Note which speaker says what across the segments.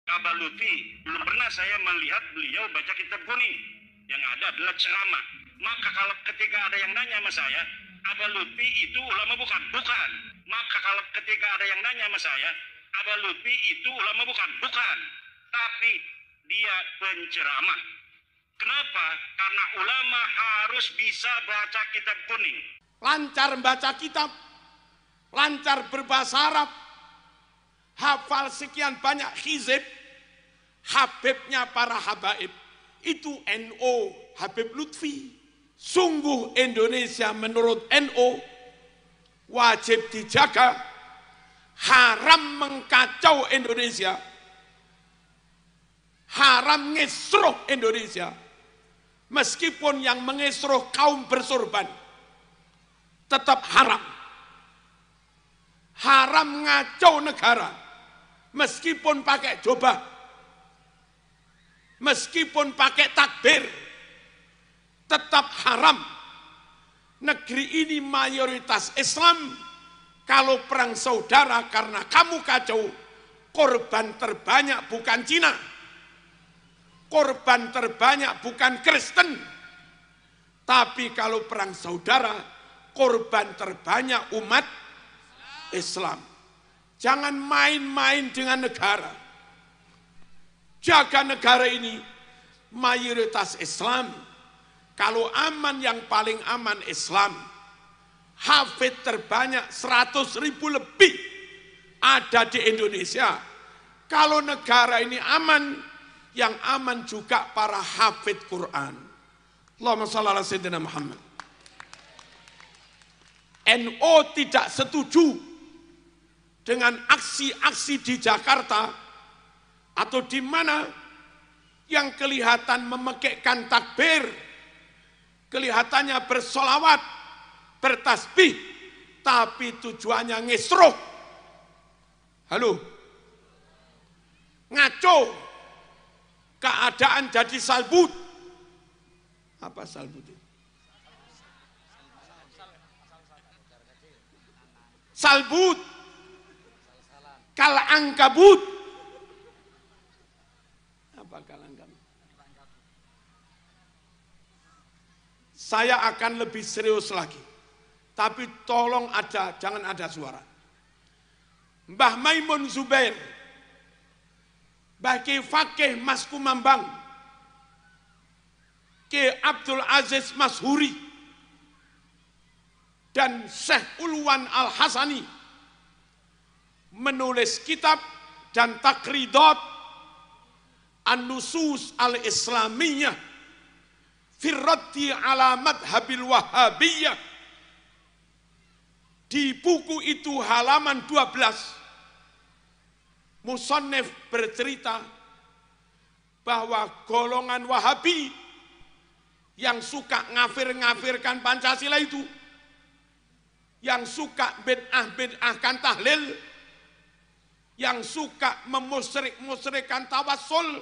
Speaker 1: Abah Lutfi, belum pernah saya melihat beliau baca kitab kuning. Yang ada adalah ceramah. Maka kalau ketika ada yang nanya sama saya, Abah Lutfi itu ulama bukan? Bukan. Maka kalau ketika ada yang nanya sama saya, Abah Lutfi itu ulama bukan? Bukan. Tapi dia penceramah. Kenapa? Karena ulama harus bisa baca kitab kuning.
Speaker 2: Lancar membaca kitab, lancar berbahasa Arab, hafal sekian banyak hizib, Habibnya para habaib. Itu NO Habib Lutfi. Sungguh Indonesia menurut NO wajib dijaga, haram mengkacau Indonesia, haram ngesruh Indonesia. Meskipun yang mengesruh kaum bersorban, tetap haram. Haram ngacau negara, meskipun pakai jubah, meskipun pakai takbir, tetap haram. Negeri ini mayoritas Islam. Kalau perang saudara karena kamu kacau, korban terbanyak bukan Cina, korban terbanyak bukan Kristen, tapi kalau perang saudara, korban terbanyak umat Islam. Jangan main-main dengan negara. Jaga negara ini, mayoritas Islam. Kalau aman, yang paling aman Islam. Hafid terbanyak 100.000 lebih ada di Indonesia. Kalau negara ini aman, yang aman juga para hafid Quran. Allahumma shalli ala sayyidina Muhammad. NO tidak setuju dengan aksi-aksi di Jakarta atau di mana yang kelihatan memekekkan takbir, kelihatannya bersolawat, bertasbih, tapi tujuannya ngesruh. Halo, ngaco, keadaan jadi salbut. Apa salbut itu? Salbut, kalangkabut. Apa kalangkabut? Saya akan lebih serius lagi, tapi tolong jangan ada suara. Mbah Maimun Zubair, Mbah Ki Fakih Mas Kumambang, Ki Abdul Aziz Mashuri, dan Syekh Ulwan Al-Hasani menulis kitab dan takridat An-Nusus Al-Islamiyah Firraddi ala madhabil Wahhabiyah. Di buku itu halaman 12, musannif bercerita bahwa golongan Wahabi yang suka ngafir-ngafirkan Pancasila itu, yang suka bid'ah-bid'ahkan tahlil, yang suka memusyrik-musyrikkan tawassul,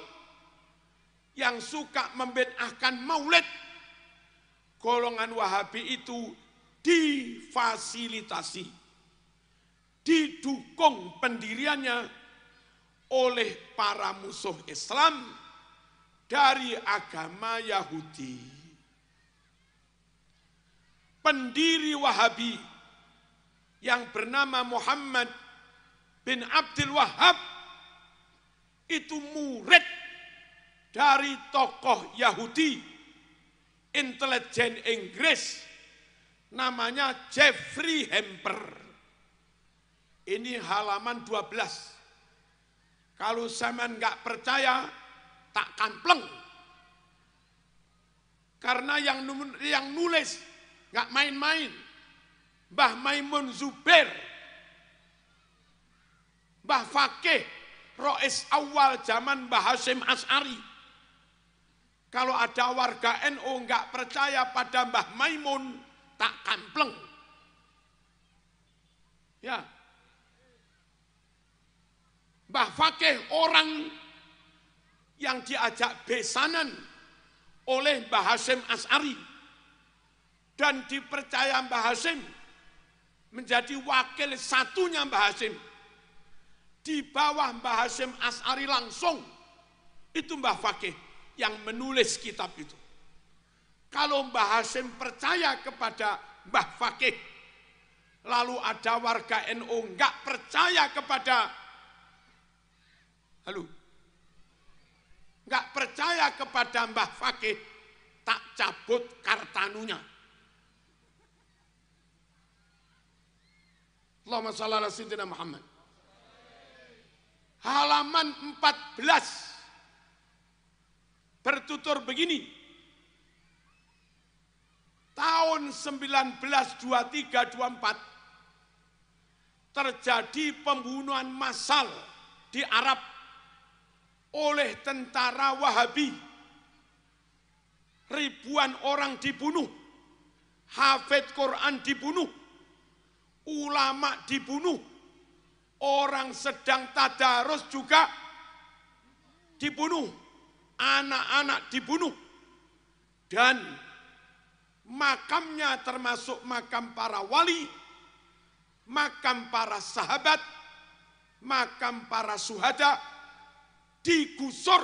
Speaker 2: yang suka membid'ahkan maulid, golongan Wahabi itu difasilitasi, didukung pendiriannya oleh para musuh Islam dari agama Yahudi. Pendiri Wahabi yang bernama Muhammad bin Abdul Wahhab itu murid dari tokoh Yahudi, intelijen Inggris, namanya Jeffrey Hamper. Ini halaman 12. Kalau zaman nggak percaya, tak kampleng. Karena yang nulis nggak main-main. Mbah Maimun Zubair, Mbah Fakih, Rois awal zaman Mbah Hasyim Asy'ari. Kalau ada warga NU nggak percaya pada Mbah Maimun, tak kampleng. Ya. Mbah Fakih orang yang diajak besanan oleh Mbah Hasyim Asy'ari dan dipercaya Mbah Hasyim menjadi wakil satunya Mbah Hasyim di bawah Mbah Hasyim Asy'ari langsung. Itu Mbah Fakih yang menulis kitab itu. Kalau Mbah Hasyim percaya kepada Mbah Fakih, lalu ada warga NU enggak percaya kepada enggak percaya kepada Mbah Fakih, tak cabut kartanunya. Allahumma shalli ala sayyidina Muhammad. Halaman 14 bertutur begini. Tahun 1923-24 terjadi pembunuhan massal di Arab oleh tentara Wahabi. Ribuan orang dibunuh, hafidz Quran dibunuh, ulama dibunuh, orang sedang tadarus juga dibunuh, anak-anak dibunuh, dan makamnya termasuk makam para wali, makam para sahabat, makam para syuhada digusur,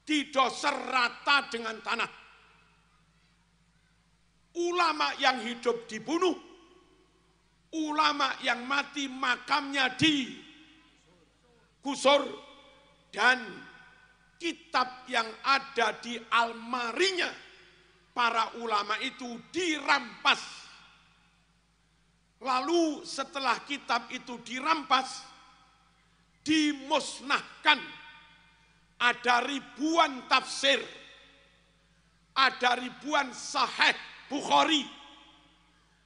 Speaker 2: didoser rata dengan tanah. Ulama yang hidup dibunuh, ulama yang mati makamnya digusur, dan kitab yang ada di almarinya para ulama itu dirampas. Lalu setelah kitab itu dirampas, dimusnahkan. Ada ribuan tafsir, ada ribuan sahih Bukhari,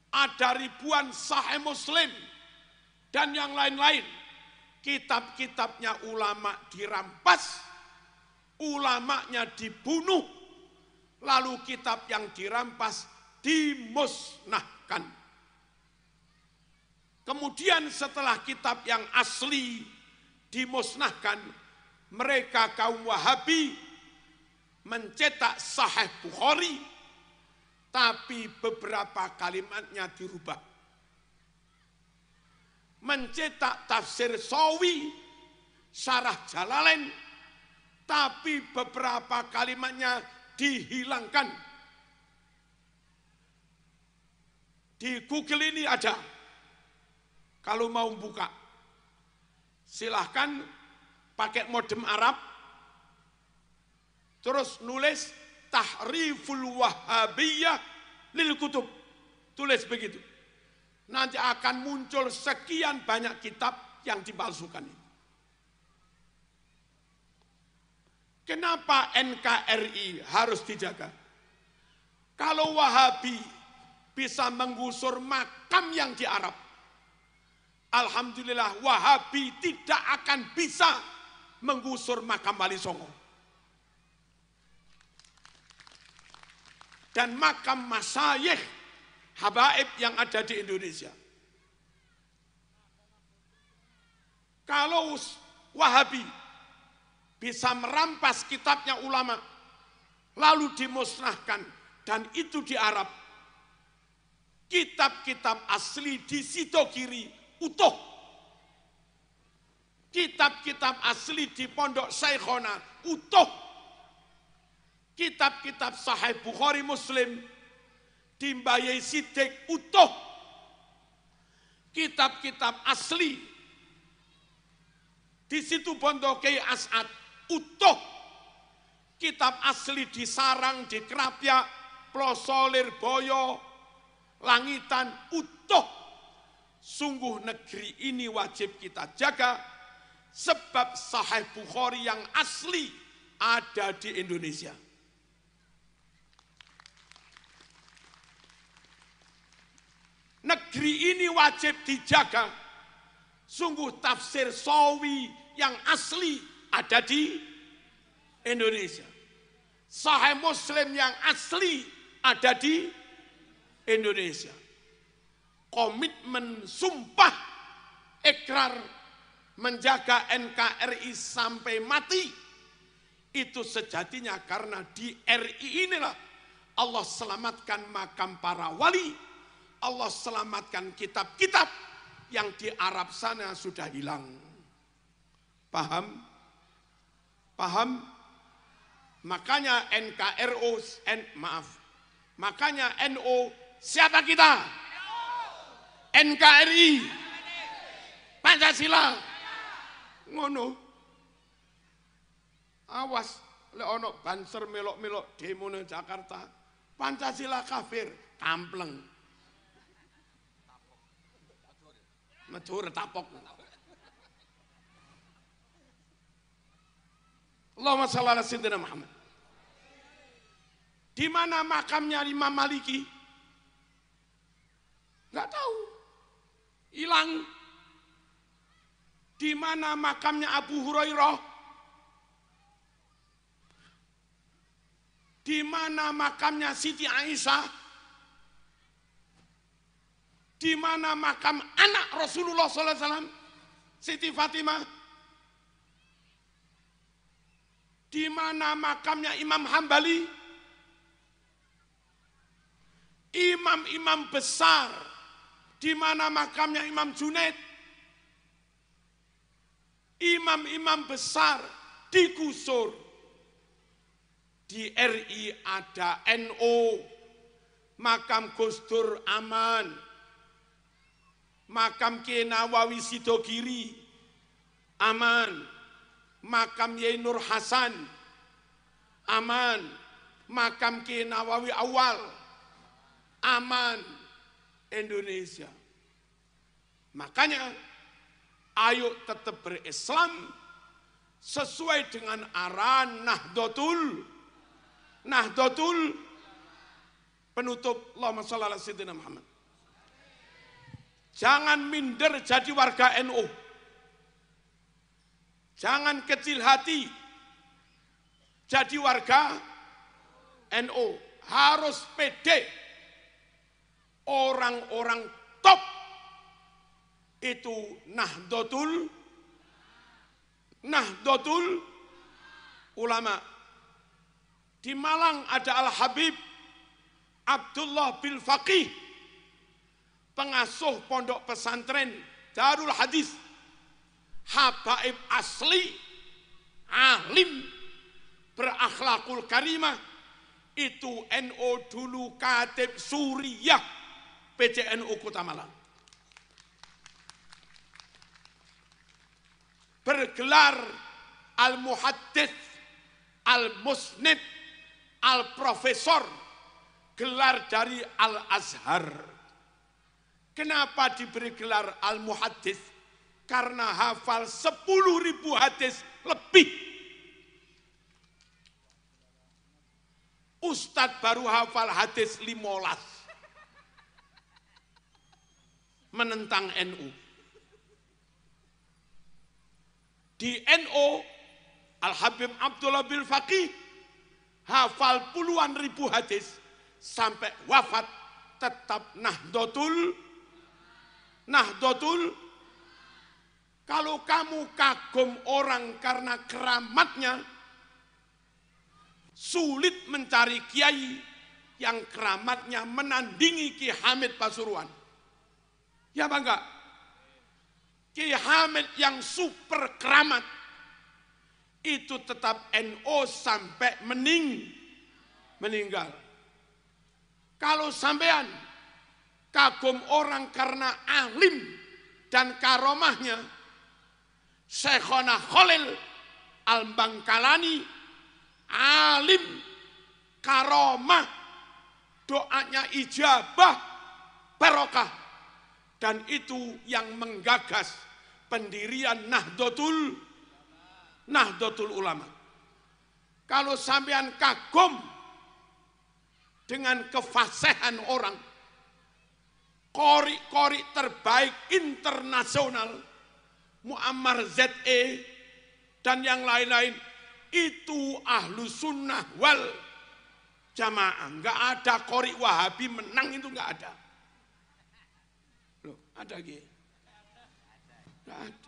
Speaker 2: ada ribuan sahih Muslim, dan yang lain-lain. Kitab-kitabnya ulama dirampas, ulamanya dibunuh, lalu kitab yang dirampas dimusnahkan. Kemudian setelah kitab yang asli dimusnahkan, mereka kaum Wahabi mencetak Sahih Bukhari, tapi beberapa kalimatnya dirubah. Mencetak tafsir Sawi, Syarah Jalalain, tapi beberapa kalimatnya dihilangkan. Di Google ini ada, kalau mau buka, silahkan pakai modem Arab, terus nulis Tahriful Wahhabiyah lil Kutub, tulis begitu. Nanti akan muncul sekian banyak kitab yang dipalsukan. Kenapa NKRI harus dijaga? Kalau Wahabi bisa menggusur makam yang di Arab, alhamdulillah Wahabi tidak akan bisa menggusur makam Wali Songo dan makam masyayikh habaib yang ada di Indonesia. Kalau Wahabi bisa merampas kitabnya ulama lalu dimusnahkan, dan itu di Arab, kitab-kitab asli di situ kiri utuh, kitab-kitab asli di Pondok Syekhona utuh, kitab-kitab Sahih Bukhari Muslim di Mbayai Sidik utuh, kitab-kitab asli di situ Pondok Kiai As'ad utuh, kitab asli di Sarang, di Krapyak, Ploso, Lirboyo, Langitan utuh. Sungguh negeri ini wajib kita jaga, sebab Sahih Bukhari yang asli ada di Indonesia. Negeri ini wajib dijaga. Sungguh tafsir Sawi yang asli ada di Indonesia. Sahih Muslim yang asli ada di Indonesia. Komitmen sumpah ikrar menjaga NKRI sampai mati itu sejatinya karena di RI inilah Allah selamatkan makam para wali, Allah selamatkan kitab-kitab, yang di Arab sana sudah hilang. Paham? Paham? Makanya makanya NO siapa kita? NKRI, Pancasila. Ngono. Awas, lek ono banser melok-melok demo nang Jakarta, Pancasila kafir, kampleng. Medur tapok. Allahumma shalli ala sayyidina Muhammad. Di mana makamnya Imam Maliki? Enggak tahu. Hilang. Di mana makamnya Abu Hurairah? Di mana makamnya Siti Aisyah? Di mana makam anak Rasulullah SAW, Siti Fatimah? Di mana makamnya Imam Hambali? Imam-imam besar. Di mana makamnya Imam Junaid? Imam-imam besar digusur. Di RI ada NO, makam Gus Dur aman, makam Kiai Nawawi Sidogiri aman, makam Yai Nur Hasan aman, makam Kiai Nawawi Awal aman. Indonesia. Makanya ayo tetap berislam sesuai dengan arahan Nahdlatul penutup. Allahumma shalli ala sayyidina Muhammad. Jangan minder jadi warga NU. Jangan kecil hati jadi warga NU. Harus pede. Orang-orang top itu Nahdlatul Ulama. Di Malang ada Al-Habib Abdullah bin Faqih, pengasuh pondok pesantren Darul Hadis, habaib asli, alim, berakhlakul karimah. Itu NU dulu Katib Suriah PCNU Kota Malang. Bergelar Al-Muhaddits, Al-Musnid, Al-Profesor, gelar dari Al-Azhar. Kenapa diberi gelar Al-Muhaddits? Karena hafal 10.000 hadis lebih. Ustadz baru hafal hadis 15. Menentang NU. Di NU, Al-Habib Abdullah bin Faqih hafal puluhan ribu hadis sampai wafat tetap Nahdlatul. Kalau kamu kagum orang karena keramatnya, sulit mencari kiai yang keramatnya menandingi Ki Hamid Pasuruan. Ya bangga. Ki Hamid yang super keramat itu tetap NU sampai meninggal. Kalau sampean kagum orang karena alim dan karomahnya, Syekhona Khalil Al-Bangkalani, alim, karomah, doanya ijabah, barokah. Dan itu yang menggagas pendirian Nahdlatul Ulama. Kalau sampean kagum dengan kefasihan orang, kori-kori terbaik internasional, Muammar ZE dan yang lain-lain, itu ahlu sunnah wal jamaah. Enggak ada kori Wahabi menang, itu enggak ada. Loh, ada gitu? Enggak ada.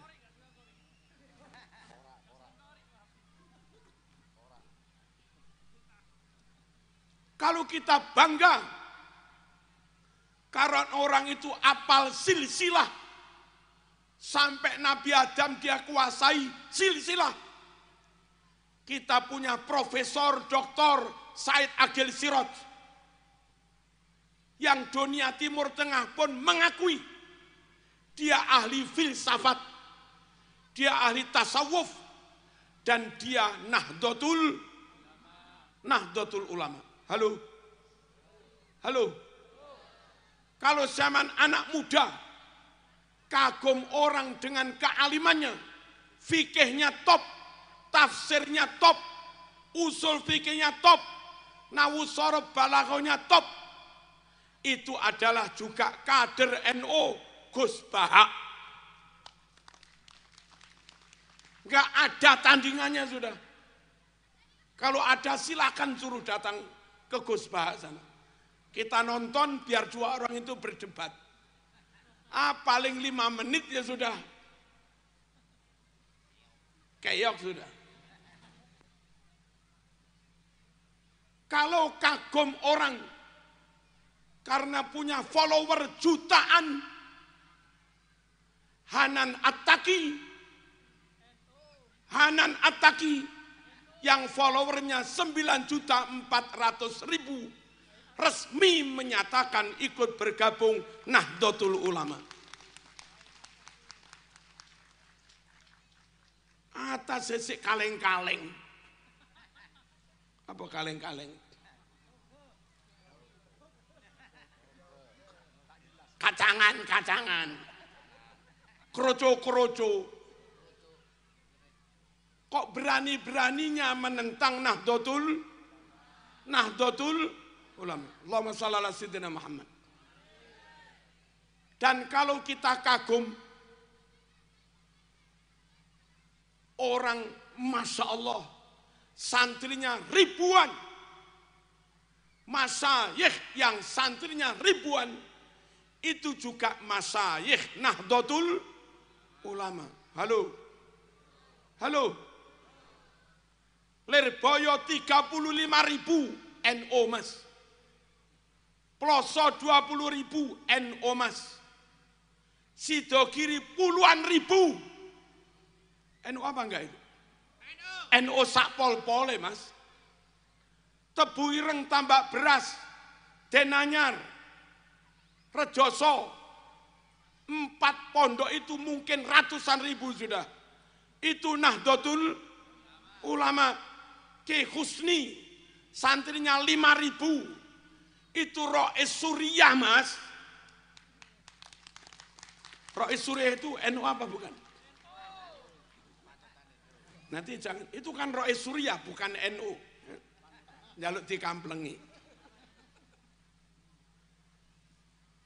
Speaker 2: Kalau kita bangga karena orang itu apal silsilah Sampai Nabi Adam dia kuasai silsilah. Kita punya Profesor Dr. Said Agil Siraj yang dunia Timur Tengah pun mengakui dia ahli filsafat, dia ahli tasawuf, dan dia Nahdlatul Ulama. Halo? Halo? Kalau zaman anak muda, kagum orang dengan kealimannya, fikihnya top, tafsirnya top, usul fikihnya top, nahwu sorof balaghahnya top. Itu adalah juga kader NU Gus Baha. Enggak ada tandingannya sudah. Kalau ada silakan suruh datang ke Gus Baha sana. Kita nonton biar dua orang itu berdebat. Paling 5 menit ya sudah. Keok sudah. Kalau kagum orang karena punya follower jutaan, Hanan Attaqi yang followernya 9.400.000 resmi menyatakan ikut bergabung Nahdlatul Ulama. Atas sesek kaleng-kaleng. Apa kaleng-kaleng? Kacangan. Kroco. Kok berani-beraninya menentang Nahdlatul Ulama. Allahumma shalli ala sayyidina Muhammad. Dan kalau kita kagum orang, Masya Allah, santrinya ribuan, masyayikh yang santrinya ribuan, itu juga masyayikh Nahdlatul Ulama. Halo? Lirboyo 35.000 NU mas, Ploso 20.000 NU mas, Sidogiri puluhan ribu NU apa enggak itu? NU sakpol-pole mas. Tebu Ireng Tambak Beras, Denanyar, Rejoso, 4 pondok itu mungkin ratusan ribu sudah. Itu Nahdlatul Ulama. Ki Husni santrinya 5.000. Itu Rois Suriah mas. Rois Suriah itu NU apa bukan? Nanti jangan, itu kan Rois Suriah bukan NU. Jaluk dikamplengi.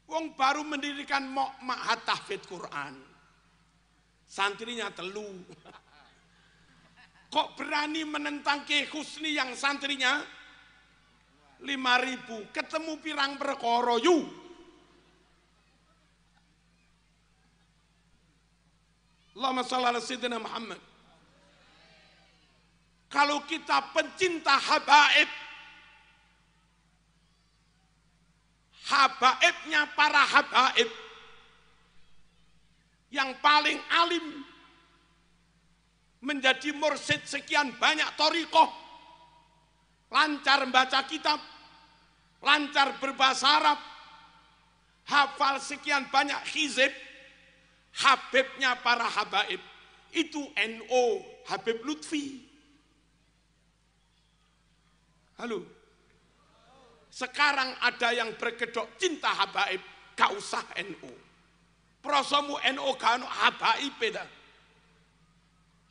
Speaker 2: Wong baru mendirikan Ma'had Tahfidz Quran. Santrinya telu. Kok berani menentang Ki Husni yang santrinya 5.000, ketemu pirang perkara yu. Allahumma shalli ala sayyidina Muhammad. Kalau kita pencinta habaibnya para habaib yang paling alim, menjadi mursyid sekian banyak thariqah, lancar membaca kitab, lancar berbahasa Arab, hafal sekian banyak hizib, habibnya para habaib itu NU Habib Lutfi. Halo, sekarang ada yang berkedok cinta habaib, gak usah NU. Prosomu NU gak ada habaib dah.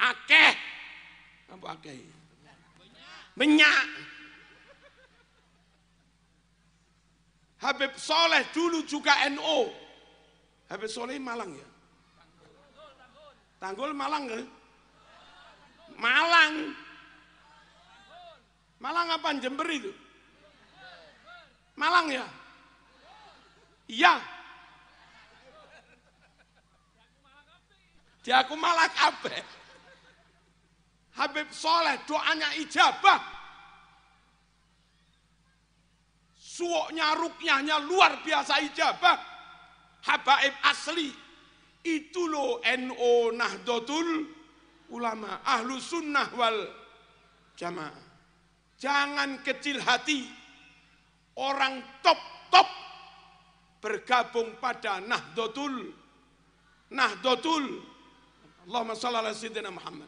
Speaker 2: Akeh. Apa akeh? Banyak. Habib Soleh dulu juga NU. Habib Soleh Malang ya? Tanggul Malang kan? Malang. Malang apa Jember itu? Malang ya? Iya. Dia aku malah kabeh. Habib Soleh doanya ijabah. Suoknya rukyahnya luar biasa ijabah. Habaib asli. Itu loh NU Nahdlatul Ulama, ahlu sunnah wal jamaah. Jangan kecil hati, orang top bergabung pada Nahdlatul. Allahumma shalli ala sayyidina Muhammad.